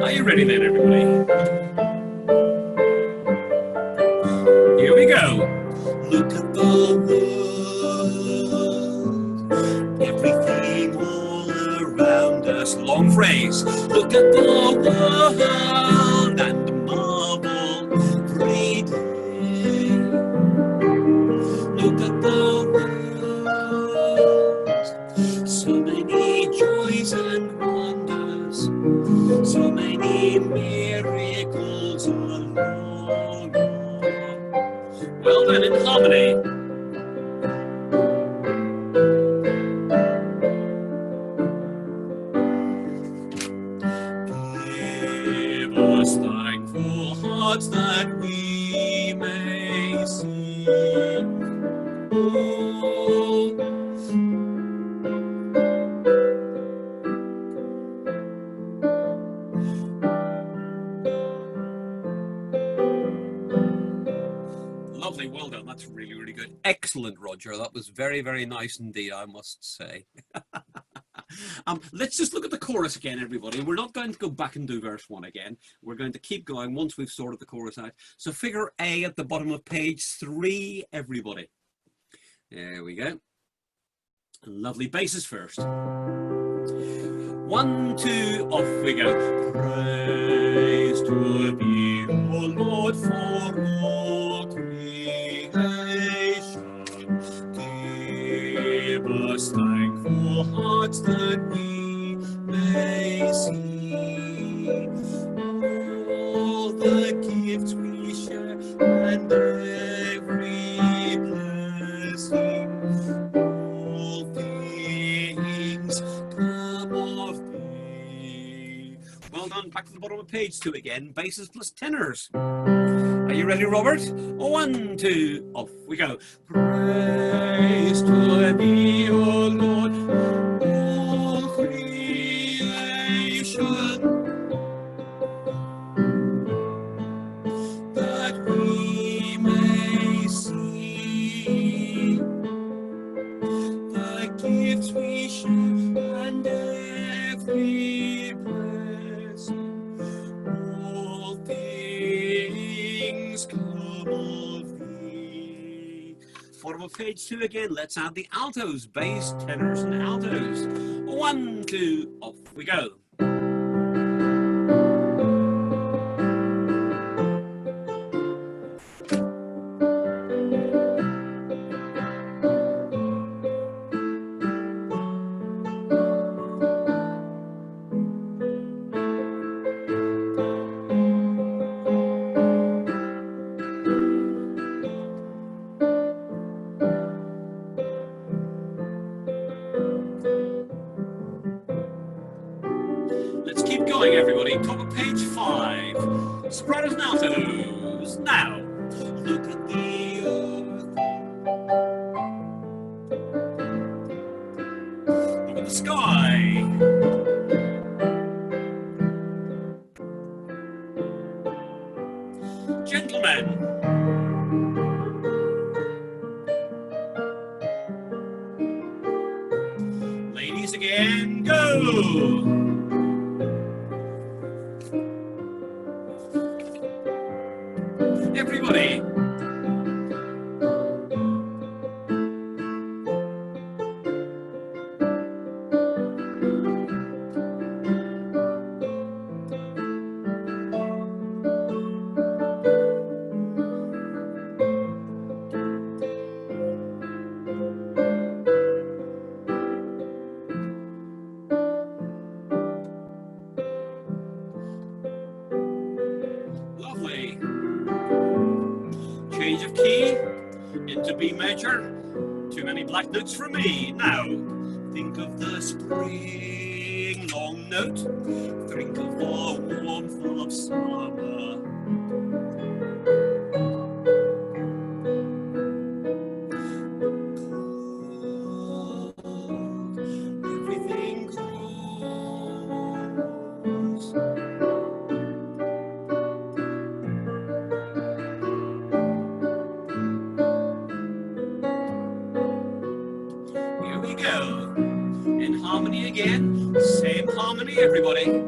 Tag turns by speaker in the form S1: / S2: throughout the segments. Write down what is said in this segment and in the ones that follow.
S1: Are you ready then, everybody? Here we go. Look at the world, everything all around us. Long phrase. Look at the world and marvel every day. Look at the world, so many joys and wonders, so many miracles along. Well done, in harmony. Give us thankful hearts that we may sing. Oh, lovely, well done. That's really, really good. Excellent, Roger. That was very, very nice indeed, I must say. Let's just look at the chorus again, everybody. We're not going to go back and do verse 1 again. We're going to keep going once we've sorted the chorus out. So figure A at the bottom of page 3, everybody. There we go. Lovely, basses first. 1, 2, off we go. Praise to thee, O Lord, for all creation. Give us thankful hearts that we may see all the gifts we share and every blessing. All things come of thee. Well done. Back to the bottom of page 2 again. Basses plus tenors. Are you ready, Robert? 1, 2, off we go. Praise to thee, O Lord, all creation, that we may see the gifts we share and every blessing. All things come of thee. Bottom of page 2 again. Let's add the altos, bass, tenors, and altos. 1, 2, off we go. Let's keep going, everybody. Top of page 5. Sopranos and altos. Now, look at the earth. Look at the sky. Gentlemen. Ladies again, go. Everybody. Lovely. Change of key into B major. Too many black notes for me. Now, think of the spring long note. Think of the warmth of summer. Cold, everything grows. Here we go. In harmony again. Same harmony, everybody.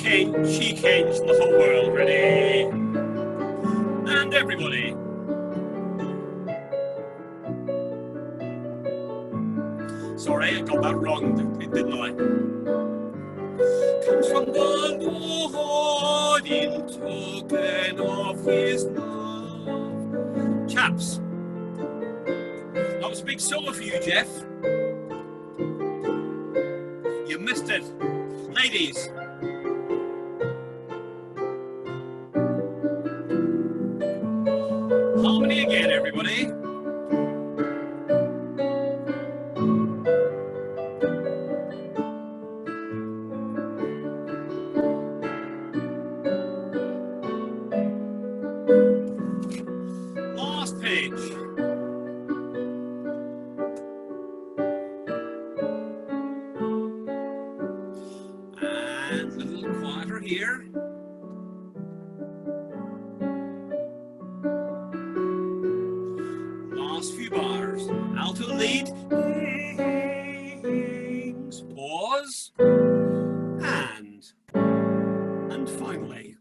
S1: she changed the whole world. Ready? And everybody. Sorry, I got that wrong, didn't I? Comes from the Lord in token of his love. Chaps, that was a big solo for you, Jeff. You missed it. Ladies. Harmony again, everybody. Last page. And a little quieter here. Last few bars. Alto lead. Pause. And finally.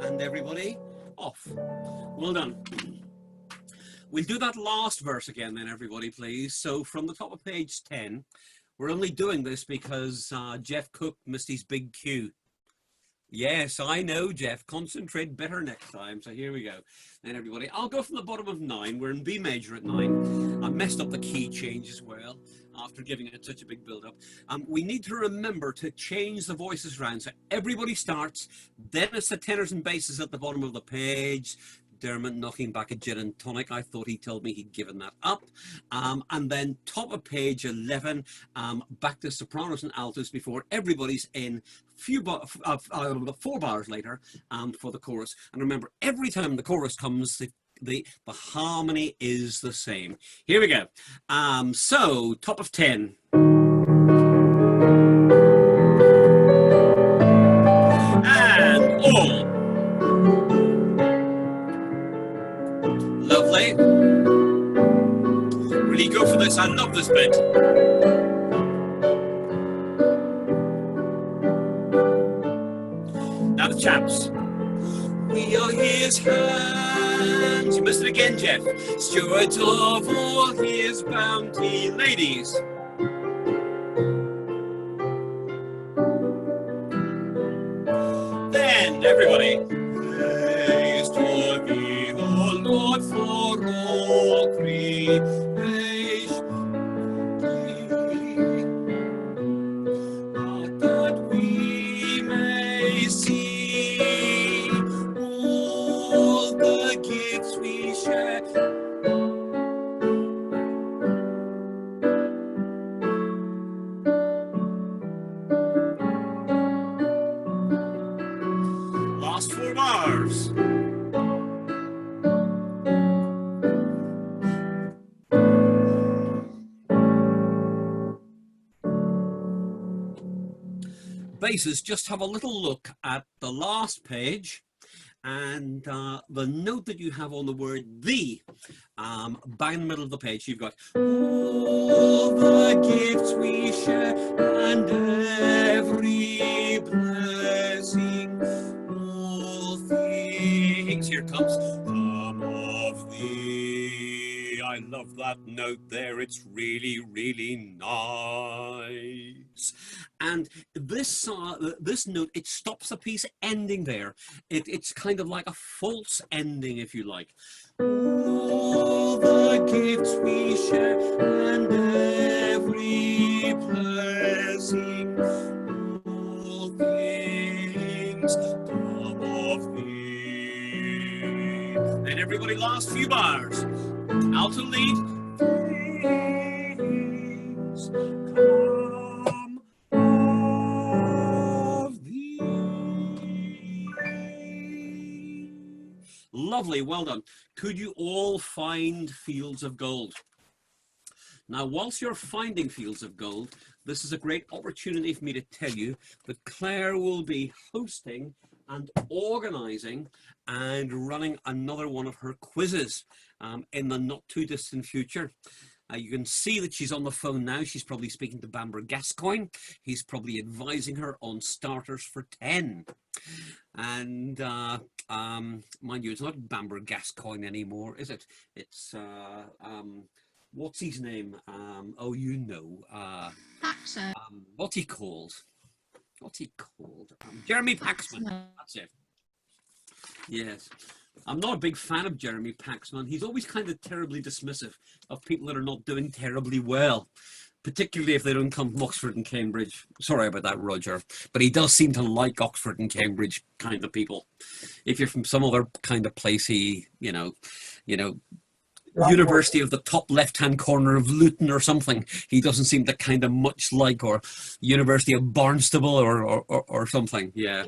S1: And everybody off. Well done. We'll do that last verse again then, everybody, please. So from the top of page 10, we're only doing this because Jeff Cook missed his big cue. Yes, I know, Jeff. Concentrate better next time. So here we go. Then everybody, I'll go from the bottom of 9. We're in B major at 9. I messed up the key change as well after giving it such a big build-up. We need to remember to change the voices around. So everybody starts. Then it's the tenors and basses at the bottom of the page. Dermot knocking back a gin and tonic. I thought he told me he'd given that up. And then top of page 11, back to sopranos and altos before everybody's in 4 bars later for the chorus. And remember, every time the chorus comes, the harmony is the same. Here we go. So top of 10. And all. Lovely. Really go for this. I love this bit. Now the chaps. We are his hands. You missed it again, Jeff. Stewards of all his bounty. Ladies. Then, everybody. Praise to thee, O Lord, for all creation. That we may see all the gifts we share. Last 4 bars. Basses, just have a little look at the last page and the note that you have on the word the, bang in the middle of the page. You've got all the gifts we share and every blessing, all things. Here comes come of thee. I love that note there. It's really, really nice. And this this note, it stops the piece ending there. It's kind of like a false ending, if you like. All the gifts we share and every blessing, all things come of thee. And everybody, last few bars. Alto lead. Things come of thee. Lovely, well done. Could you all find fields of gold? Now, whilst you're finding fields of gold, this is a great opportunity for me to tell you that Claire will be hosting and organising and running another one of her quizzes in the not too distant future. You can see that she's on the phone now. She's probably speaking to Bamber Gascoigne. He's probably advising her on starters for 10. And mind you, it's not Bamber Gascoigne anymore, is it? It's what's his name? Oh, you know. What's he called? What's he called? Jeremy Paxman. That's it. Yes. I'm not a big fan of Jeremy Paxman. He's always kind of terribly dismissive of people that are not doing terribly well, particularly if they don't come from Oxford and Cambridge. Sorry about that, Roger, but he does seem to like Oxford and Cambridge kind of people. If you're from some other kind of place, he, you know, University of the top left-hand corner of Luton or something, he doesn't seem to kind of much like, or University of Barnstable or something. Yeah.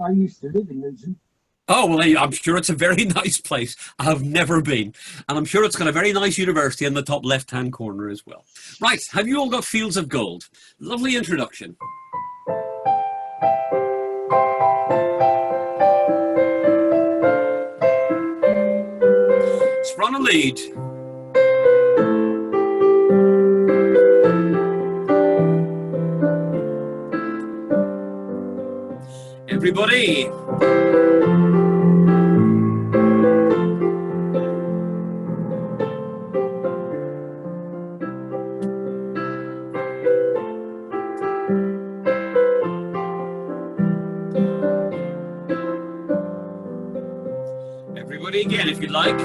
S2: I used to live in Luton.
S1: Oh, well, I'm sure it's a very nice place. I have never been. And I'm sure it's got a very nice university in the top left-hand corner as well. Right, have you all got Fields of Gold? Lovely introduction. Sprung a lead. Everybody. Everybody again, if you'd like.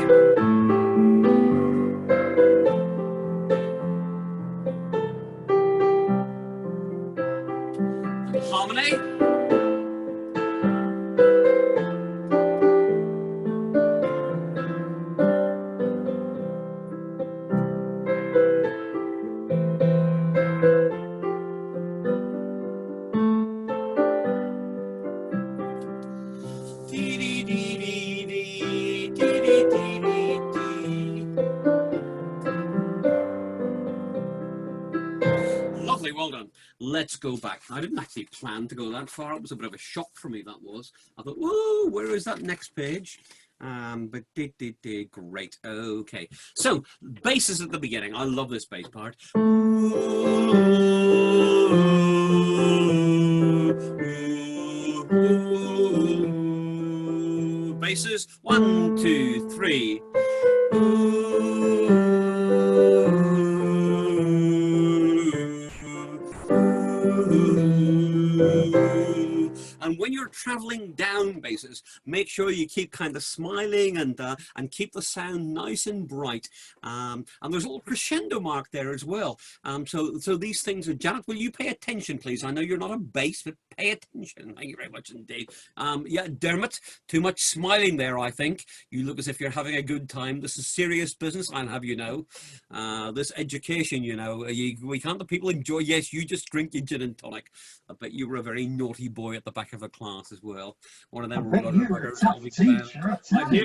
S1: Harmony. Lovely, well done. Let's go back. I didn't actually plan to go that far. It was a bit of a shock for me, that was. I thought, whoa, where is that next page? But great. Okay. So, basses at the beginning. I love this bass part. Basses. 1, 2, 3. And when you're traveling down basses, make sure you keep kind of smiling and keep the sound nice and bright. And there's a little crescendo mark there as well. So these things are, Janet, will you pay attention, please? I know you're not a bass, but pay attention. Thank you very much indeed. Yeah, Dermot, too much smiling there, I think. You look as if you're having a good time. This is serious business, I'll have you know. This education, you know, we can't let people enjoy. Yes, you just drink your gin and tonic. I bet you were a very naughty boy at the back of the class as well. One of them. Right, here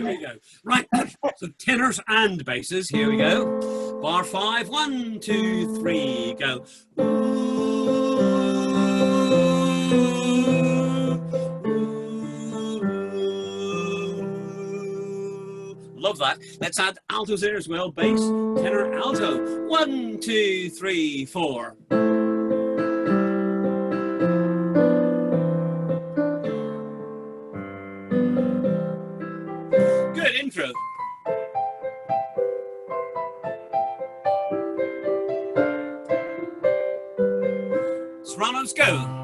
S1: we go. Right, so tenors and basses. Here we go. Bar 5. 1, 2, 3. Go. Love that. Let's add altos there as well. Bass, tenor, alto. 1, 2, 3, 4. Good intro. Sopranos, go.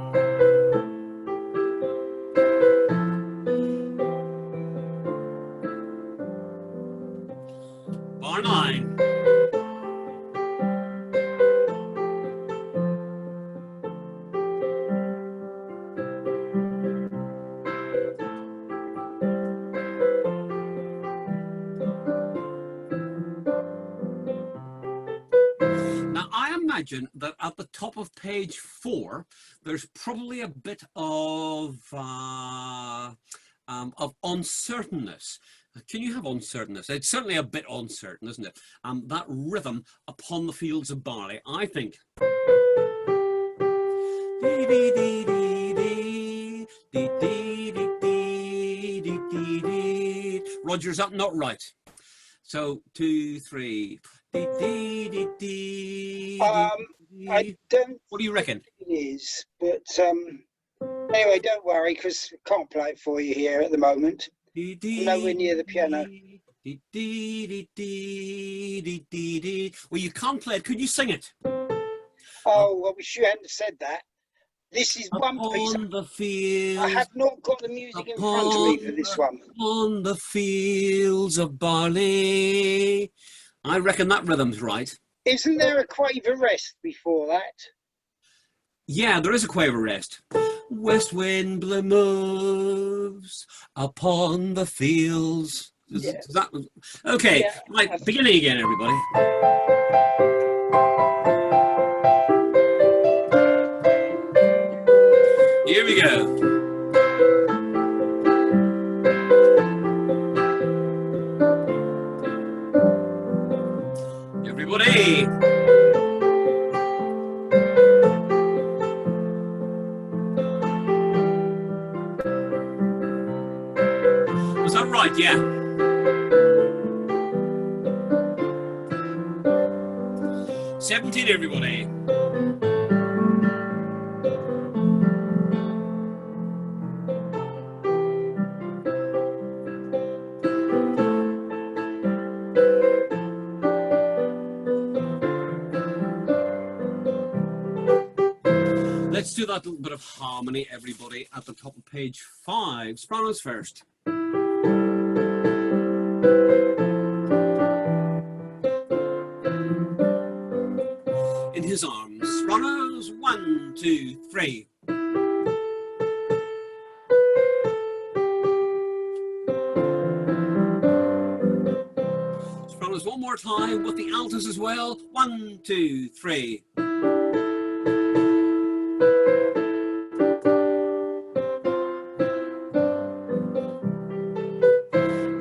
S1: Bar 9. Now, I imagine that at the top of page 4, there's probably a bit of uncertainness. Can you have uncertainness? It's certainly a bit uncertain, isn't it? That rhythm upon the fields of barley, I think. Roger, is that not right? So 2, 3. Dee, dee, dee, dee, dee,
S3: I
S1: dee.
S3: don't
S1: What do you
S3: think
S1: reckon?
S3: it is, but anyway, don't worry, because I can't play it for you here at the moment.
S1: Dee,
S3: I'm nowhere
S1: dee,
S3: near the piano.
S1: dee, dee, dee, dee, dee, dee, dee, dee. Well, you can't play it. Could you sing it?
S3: Oh, well, we should hadn't said that. This is one piece.
S1: Upon the
S3: I
S1: fields,
S3: have not got the music in front of me for this one.
S1: upon the fields of barley. I reckon that rhythm's right.
S3: Isn't there a quaver rest before that?
S1: Yeah, there is a quaver rest. West wind moves upon the fields.
S3: Yeah.
S1: Okay,
S3: Yeah,
S1: right, beginning again, everybody. Here we go. Everybody. Was that right? Yeah. 17, everybody. Let's do that little bit of harmony, everybody, at the top of page 5. Sopranos first. In his arms. Sopranos, 1, 2, 3. Sopranos one more time with the altos as well. 1, 2, 3.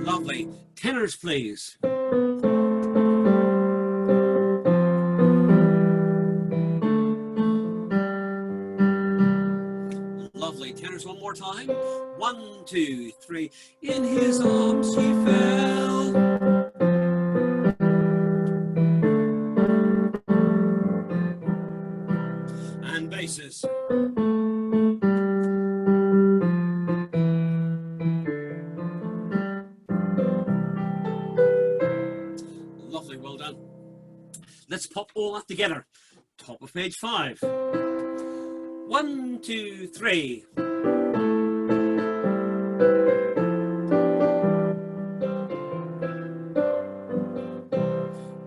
S1: Lovely. Tenors, please. Lovely. Tenors one more time. 1, 2, 3. In his arms he fell. And basses. Lovely, well done. Let's pop all that together. Top of page 5. 1, 2, 3.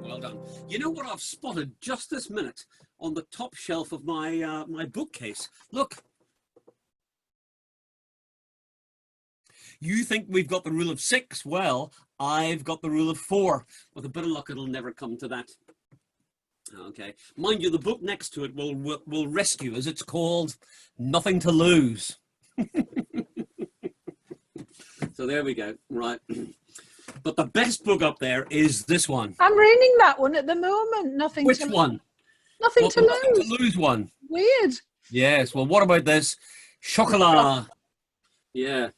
S1: Well done. You know what I've spotted just this minute on the top shelf of my my bookcase? Look. You think we've got the rule of 6? Well, I've got the rule of 4. With a bit of luck, it'll never come to that. Okay. Mind you, the book next to it will rescue us. It's called Nothing to Lose. So there we go. Right. But the best book up there is this one.
S4: I'm reading that one at the moment. Nothing
S1: Which
S4: to
S1: one?
S4: Nothing to
S1: Nothing
S4: lose.
S1: to Lose one.
S4: Weird.
S1: Yes. Well, what about this? Chocolat. Yeah.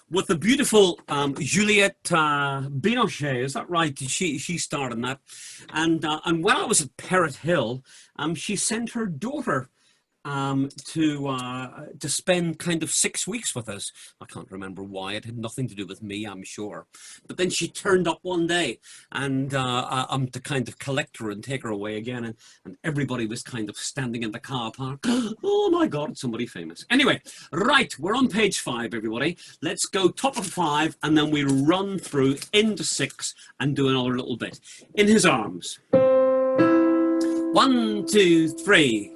S1: With the beautiful Juliette Binochet, is that right? She starred in that, and when I was at Parrot Hill, she sent her daughter to spend kind of 6 weeks with us. I can't remember why. It had nothing to do with me, I'm sure. But then she turned up one day, and I'm to kind of collect her and take her away again. And everybody was kind of standing in the car park. Oh my God, it's somebody famous. Anyway, right, we're on page 5, everybody. Let's go top of 5, and then we run through into 6 and do another little bit. In his arms. 1, 2, 3.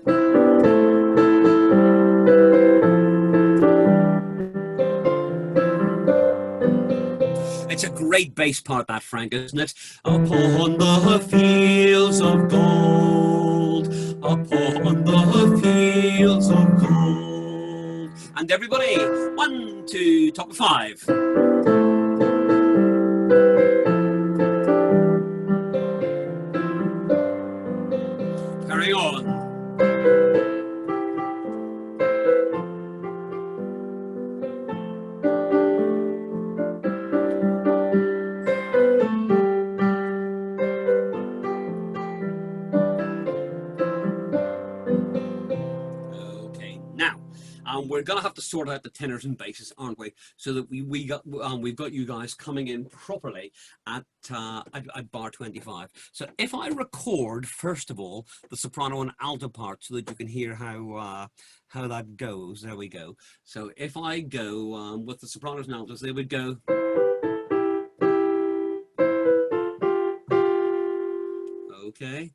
S1: It's a great bass part, that, Frank, isn't it? Upon the fields of gold, upon the fields of gold. And everybody, 1, 2, top of 5. Carry on. we're gonna have to sort out the tenors and basses, aren't we? So that we've got you guys coming in properly at bar 25. So if I record first of all the soprano and alto part, so that you can hear how that goes. There we go. So if I go with the sopranos and altos, they would go. Okay,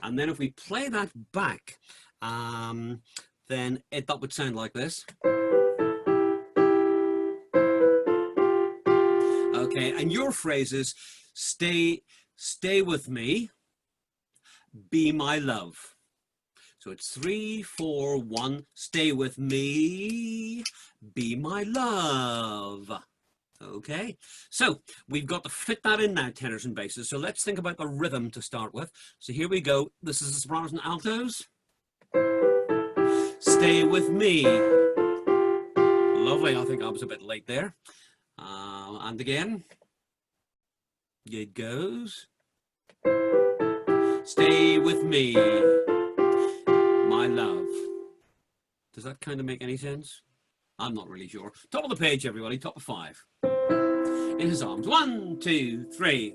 S1: and then if we play that back, then that would sound like this. Okay, and your phrase is stay with me, be my love. So it's 3, 4, 1, stay with me, be my love. Okay, so we've got to fit that in now, tenors and basses. So let's think about the rhythm to start with. So here we go. This is the sopranos and altos. Stay with me. Lovely. I think I was a bit late there. And again, it goes. Stay with me, my love. Does that kind of make any sense? I'm not really sure. Top of the page, everybody. Top of 5. In his arms. 1, 2, 3.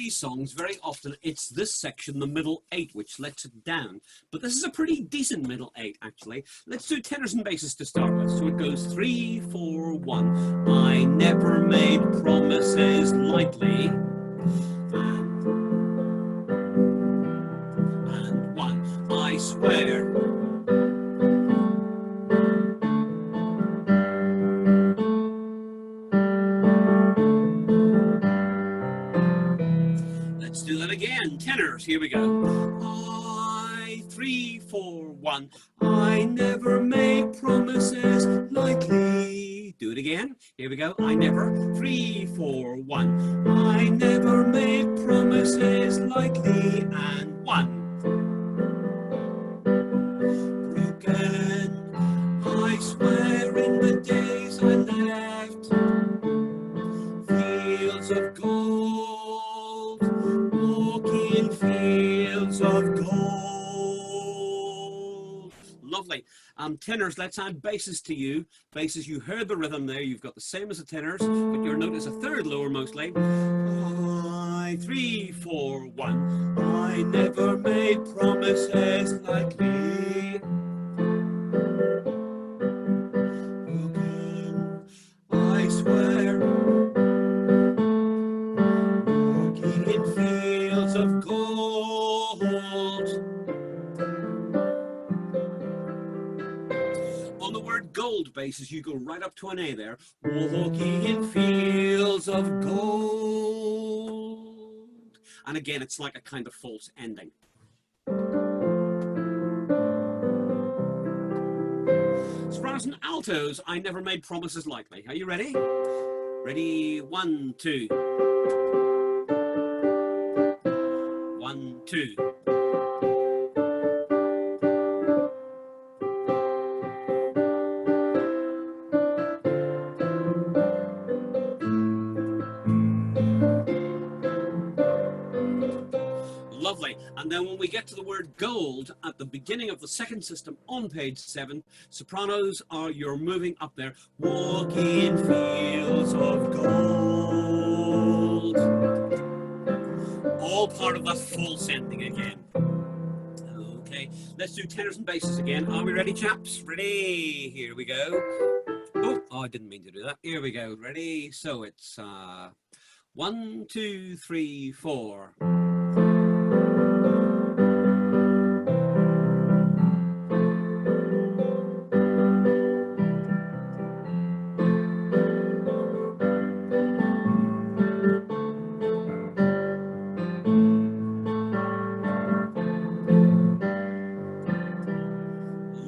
S1: Songs, very often it's this section, the middle 8, which lets it down. But this is a pretty decent middle 8, actually. Let's do tenors and basses to start with. So it goes 3, 4, 1. I never made promises lightly. And 1. I swear. Do that again. Tenors, here we go. 3, 4, 1. I never make promises lightly. Do it again. Here we go. I never. 3, 4, 1. I never make promises lightly. And 1. Broken. I swear in the days I left. Fields of gold. Walking fields of gold. Lovely. Tenors, let's add basses to you. Basses, you heard the rhythm there. You've got the same as the tenors, but your note is a third lower mostly. 3, 4, 1. I never made promises lightly. Broken, I swear. In fields of gold. On the word gold basis, you go right up to an A there. Walking in fields of gold. And again, it's like a kind of false ending. Sopranos and altos, I never made promises lightly. Are you ready? Ready? 1, 2. 1, 2. Lovely. And then when we get to the word gold at the beginning of the second system on page 7, sopranos you're moving up there. Walking fields of gold. All part of that false ending again. Okay, let's do tenors and basses again. Are we ready, chaps? Ready? Here we go. Oh, I didn't mean to do that. Here we go. Ready? So it's 1, 2, 3, 4.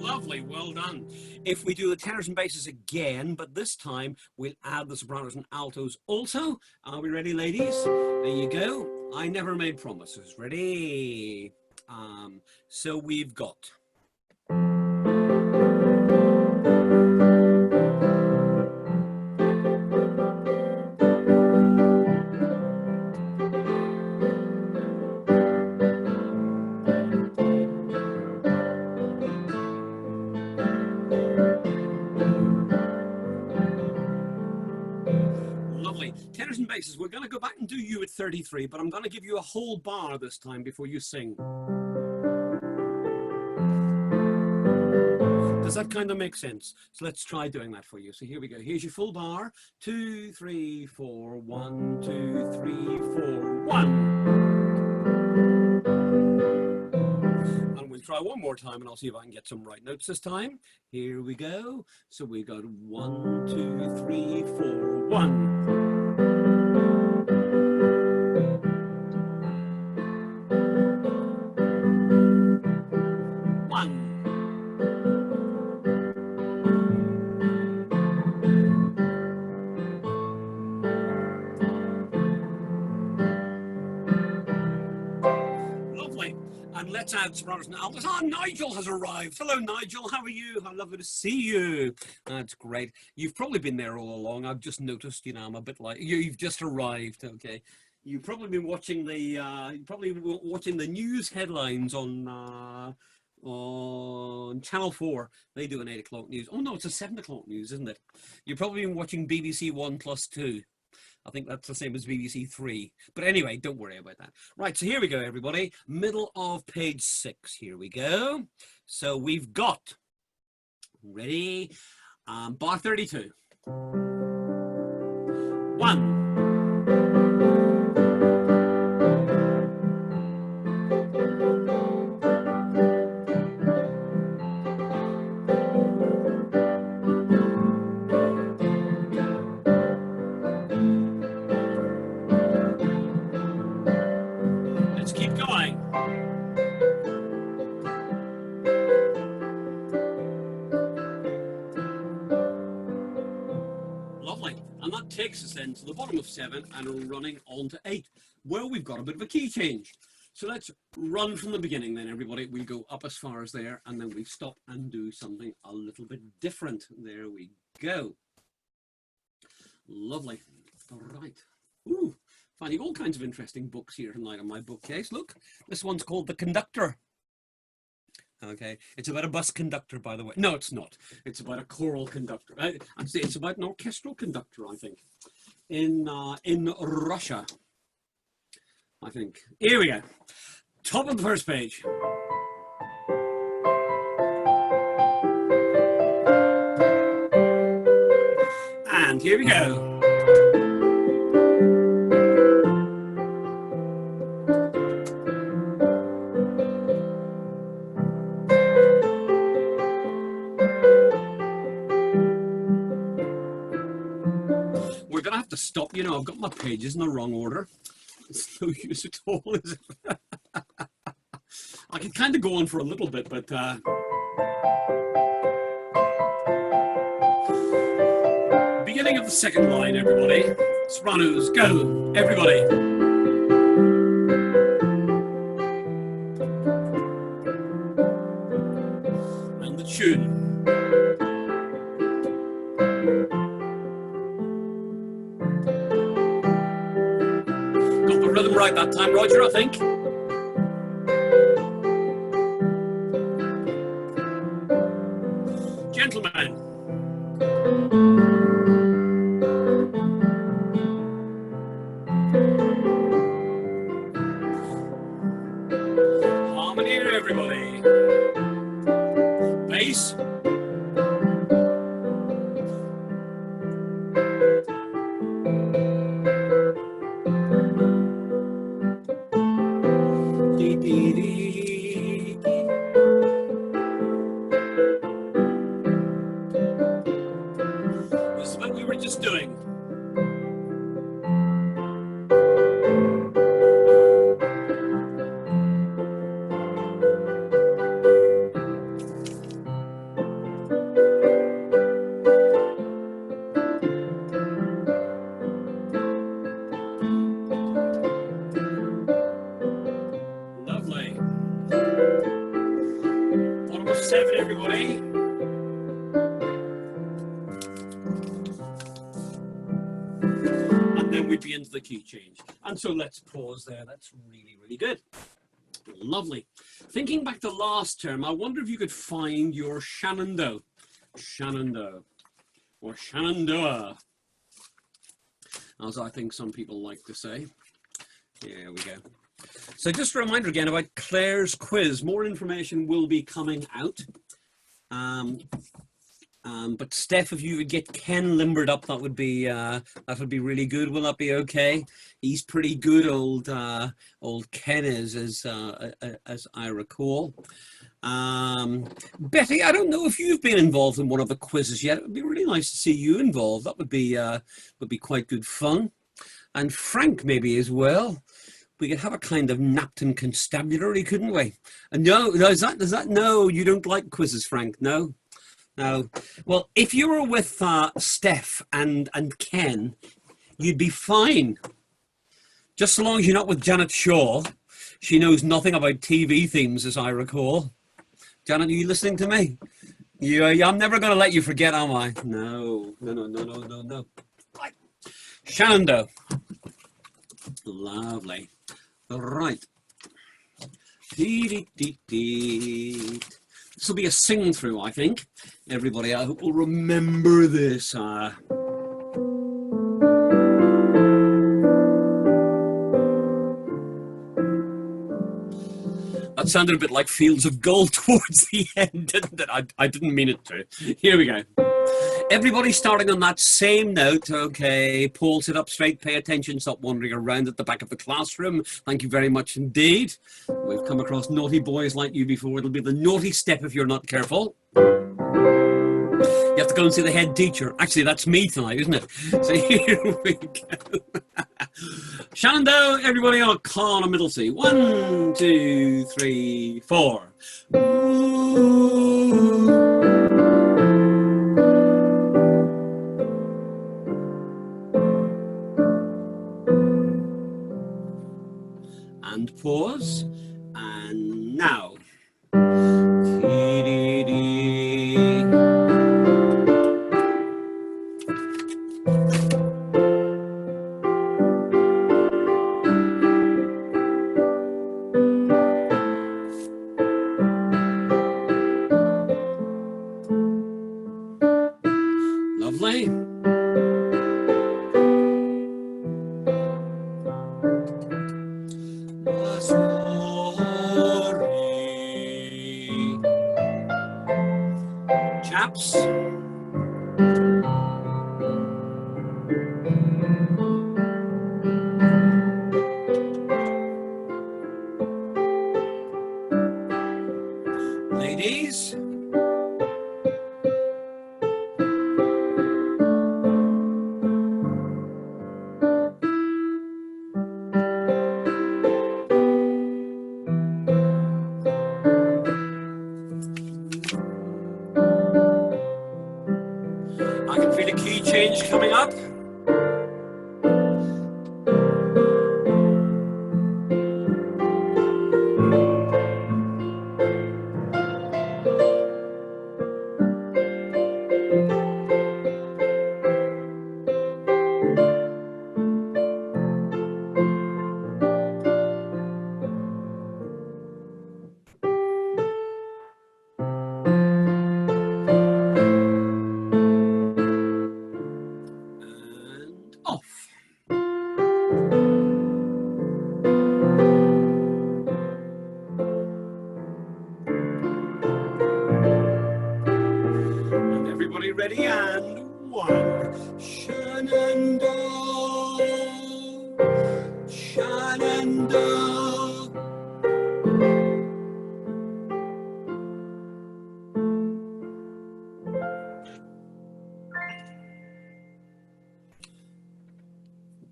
S1: Lovely, well done. If we do the tenors and basses again, but this time we'll add the sopranos and altos also. Are we ready, ladies? There you go. I never made promises. Ready? So we've got... Lovely. Tenors and basses, we're going to go back and do you at 33, but I'm going to give you a whole bar this time before you sing. Does that kind of make sense? So let's try doing that for you. So here we go. Here's your full bar. 2, 3, 4, 1, 2, 3, 4, 1. And we'll try one more time and I'll see if I can get some right notes this time. Here we go. So we got 1, 2, 3, 4, 1. And let's add sopranos and altos. Ah, Nigel has arrived. Hello, Nigel. How are you? How lovely to see you. That's great. You've probably been there all along. I've just noticed, you know, I'm a bit like, you've just arrived, okay. You've probably been watching the, news headlines on Channel 4. They do an 8 o'clock news. Oh, no, it's a 7 o'clock news, isn't it? You've probably been watching BBC 1+2. I think that's the same as BBC 3. But anyway, don't worry about that. Right, so here we go, everybody. Middle of page 6. Here we go. So we've got, ready, bar 32. 1. Takes us then to the bottom of 7 and running on to 8, where we've got a bit of a key change. So let's run from the beginning then, everybody. We go up as far as there and then we stop and do something a little bit different. There we go. Lovely. All right. Ooh, finding all kinds of interesting books here tonight on my bookcase. Look, this one's called The Conductor. Okay, it's about a bus conductor, by the way. No, it's not. It's about a choral conductor. I'd say it's about an orchestral conductor, I think, in Russia, I think. Here we go. Top of the first page. And here we go. We're going to have to stop, you know, I've got my pages in the wrong order. It's no use at all, is it? I could kind of go on for a little bit, but... Beginning of the second line, everybody. Sopranos, go, everybody. And the tune. Got the rhythm right that time, Roger, I think. Gentlemen. Harmony here, everybody. Bass. This is what we were just doing. everybody. And then we'd be into the key change. And so let's pause there. That's really, really good. Lovely. Thinking back to last term, I wonder if you could find your Shenandoah. Shenandoah. Or Shenandoah, as I think some people like to say. Here we go. So just a reminder again about Claire's quiz. More information will be coming out. But Steph, if you would get Ken limbered up, that would be really good. Will that be okay? He's pretty good, old Ken is, as I recall. Betty, I don't know if you've been involved in one of the quizzes yet. It would be really nice to see you involved. That would be quite good fun. And Frank maybe as well. We could have a kind of Napton constabulary, couldn't we? And no, is that no? You don't like quizzes, Frank? No. No. Well, if you were with Steph and Ken, you'd be fine. Just so long as you're not with Janet Shaw. She knows nothing about TV themes, as I recall. Janet, are you listening to me? I'm never going to let you forget, am I? No. Right. Shenandoah. Lovely. Right. This will be a sing through, I think. Everybody, I hope will remember this. That sounded a bit like Fields of Gold towards the end, didn't it? I didn't mean it to. Here we go. Everybody starting on that same note. Okay, Paul, sit up straight, pay attention, stop wandering around at the back of the classroom. Thank you very much indeed. We've come across naughty boys like you before. It'll be the naughty step if you're not careful. You have to go and see the head teacher. Actually, that's me tonight, isn't it? So here we go. Shenandoah, everybody on a middle C. 1, 2, 3, 4. Ooh. And pause, and now. Lovely. Chaps. Ladies. I can feel a key change coming up. And off. And everybody ready, and 1. Shenandoah, Shenandoah.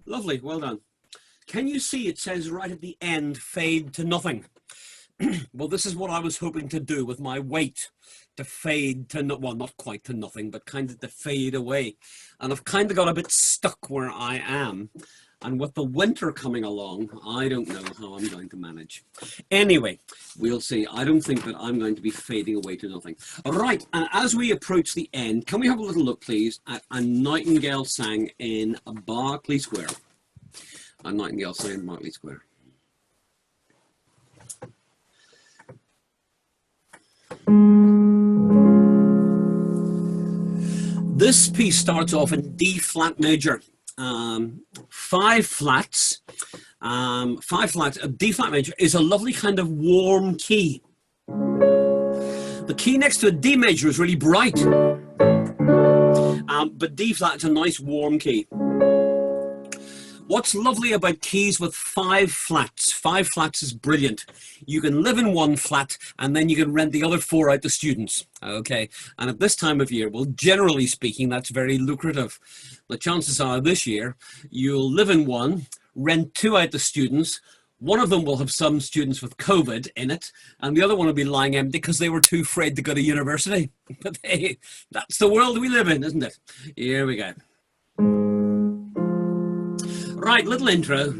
S1: Lovely, well done. Can you see it says right at the end, fade to nothing? Well, this is what I was hoping to do with my weight, to fade to, well, not quite to nothing, but kind of to fade away. And I've kind of got a bit stuck where I am. And with the winter coming along, I don't know how I'm going to manage. Anyway, we'll see. I don't think that I'm going to be fading away to nothing. All right, and as we approach the end, can we have a little look, please, at A Nightingale Sang in Berkeley Square? A Nightingale Sang in Berkeley Square. This piece starts off in D flat major. 5 flats. 5 flats. A D flat major is a lovely kind of warm key. The key next to a D major is really bright, but D flat is a nice warm key. What's lovely about keys with 5 flats? 5 flats is brilliant. You can live in 1 flat and then you can rent the other 4 out to students. Okay, and at this time of year, well, generally speaking, that's very lucrative. The chances are this year you'll live in 1, rent 2 out to students. One of them will have some students with COVID in it, and the other one will be lying empty because they were too afraid to go to university. But hey, that's the world we live in, isn't it? Here we go. Right, little intro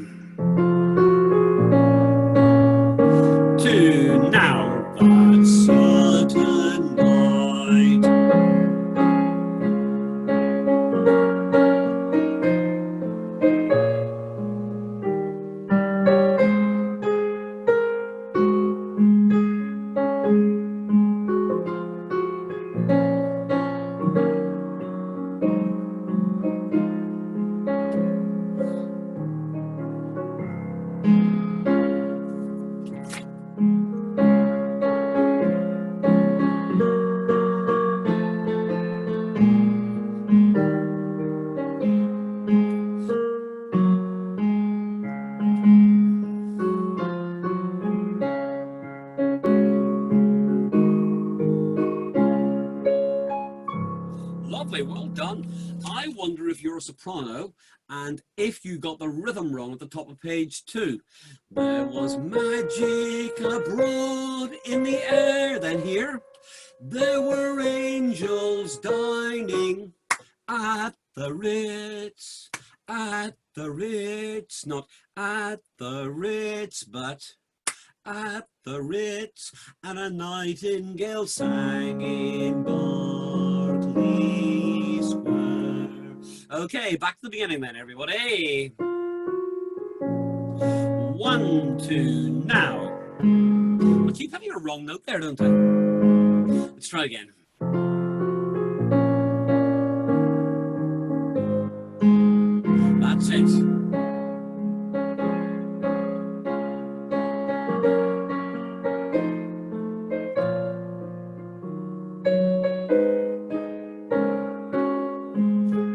S1: to Now That Certain Night. Lovely, well done. I wonder if you're a soprano and if you got the rhythm wrong at the top of page 2. There was magic abroad in the air. Then here, there were angels dining at the Ritz, not at the Ritz, but at the Ritz, and a nightingale sang in Berkeley Square. Okay, back to the beginning then, everybody. 1, 2, now. I keep having a wrong note there, don't I? Let's try again. That's it.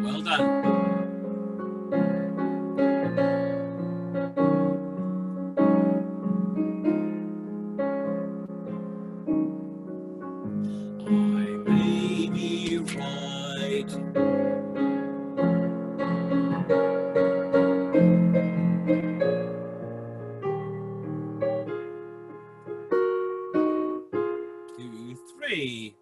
S1: Well done. I may be right. Two, three.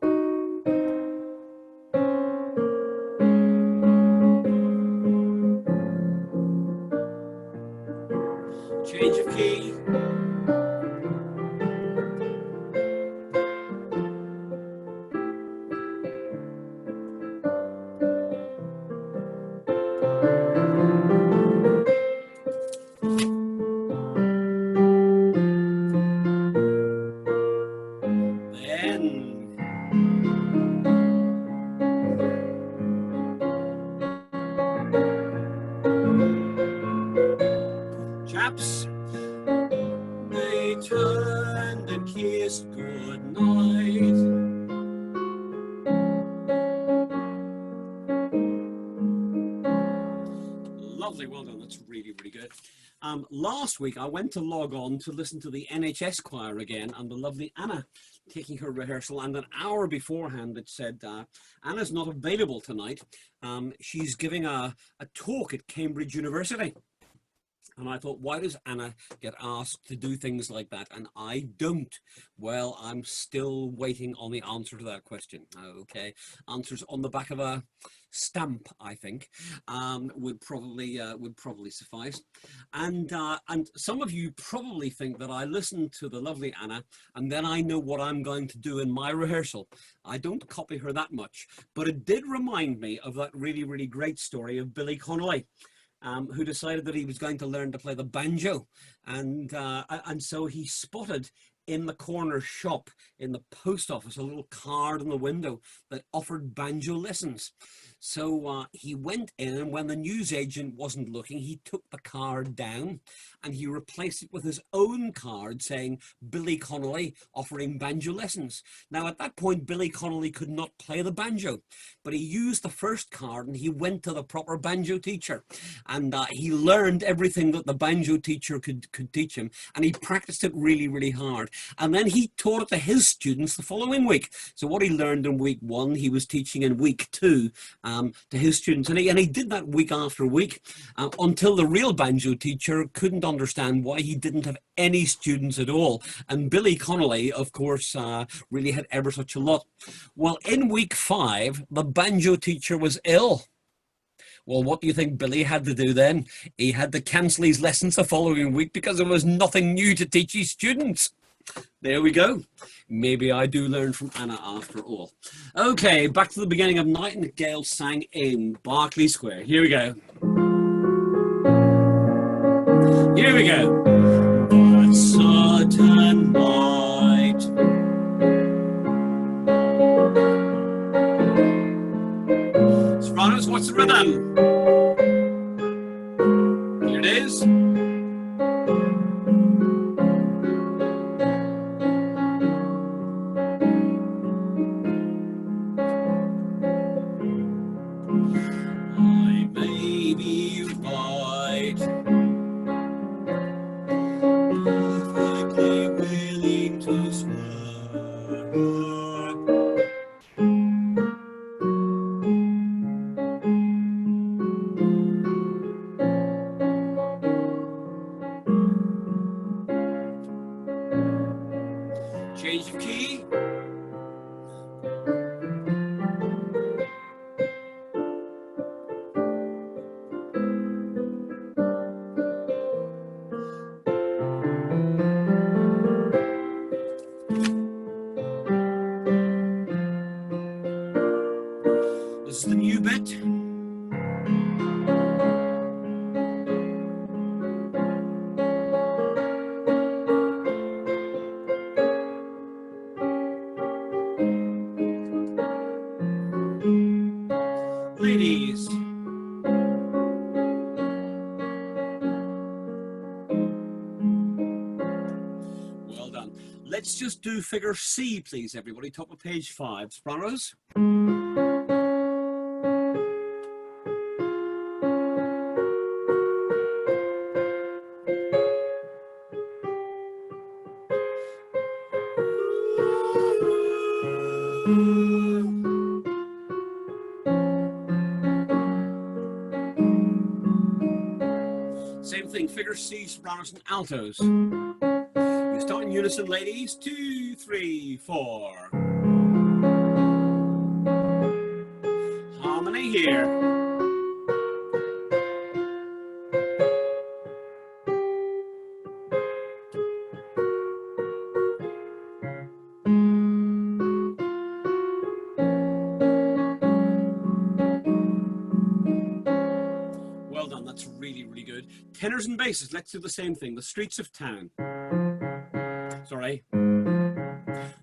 S1: Change of key. Chaps, they turned and kissed goodnight. Lovely, well done. That's really, really good. Last week I went to log on to listen to the NHS choir again, and the lovely Anna taking her rehearsal, and an hour beforehand it said Anna's not available tonight. She's giving a talk at Cambridge University. And I thought, why does Anna get asked to do things like that and I don't? Well, I'm still waiting on the answer to that question. Okay, answers on the back of a stamp, I think, would probably suffice. And some of you probably think that I listen to the lovely Anna and then I know what I'm going to do in my rehearsal. I don't copy her that much, but it did remind me of that really, really great story of Billy Connolly. Who decided that he was going to learn to play the banjo, and so he spotted in the corner shop in the post office a little card in the window that offered banjo lessons. So he went in, and when the newsagent wasn't looking, he took the card down and he replaced it with his own card saying Billy Connolly offering banjo lessons. Now at that point Billy Connolly could not play the banjo, but he used the first card and he went to the proper banjo teacher, and he learned everything that the banjo teacher could teach him, and he practiced it really, really hard, and then he taught it to his students the following week. So what he learned in week 1 he was teaching in week 2 to his students, and he did that week after week until the real banjo teacher couldn't understand why he didn't have any students at all. And Billy Connolly, of course, really had ever such a lot. Well, in week 5 the banjo teacher was ill. Well, what do you think Billy had to do then? He had to cancel his lessons the following week because there was nothing new to teach his students. There we go. Maybe I do learn from Anna after all. Okay, back to the beginning of Nightingale Sang in Berkeley Square. Here we go. Here we go. That certain night. Sopranos, what's the rhythm? Here it is. I may be right, perfectly willing to swear. Change of key. This is the new bit. Ladies. Well done. Let's just do figure C, please, everybody. Top of page 5. Sopranos. Same thing, figure C, sopranos and altos. You start in unison, ladies. 2, 3, 4. Harmony here. Well done, that's really, really good. Tenors and basses, let's do the same thing. The Streets of Town. Sorry.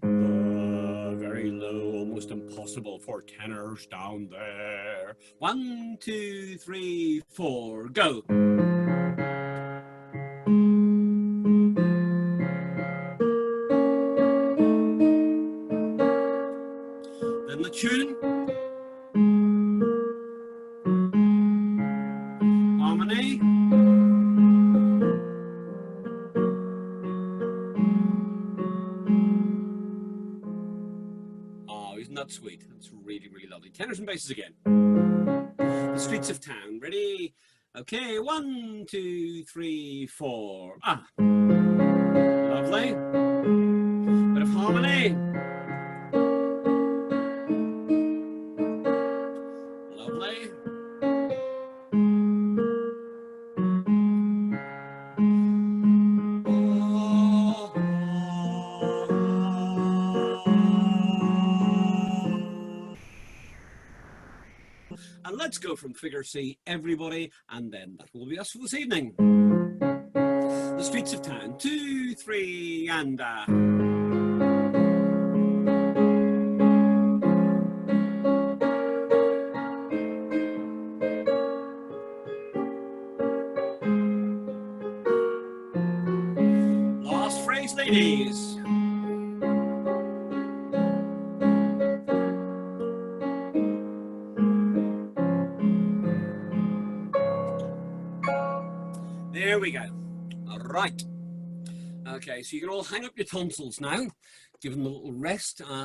S1: Very low, almost impossible for tenors down there. 1, 2, 3, 4, go. Then the tune. Harmony. Oh, isn't that sweet? That's really, really lovely. Tenors and basses again. The Streets of Town. Ready? Okay, 1, 2, 3, 4. Ah, lovely. Bit of harmony. Lovely. And let's go from figure C, everybody, and then that will be us for this evening. The streets of town, 2, 3, and last phrase, ladies. There we go. All right. Okay, so you can all hang up your tonsils now, give them a little rest.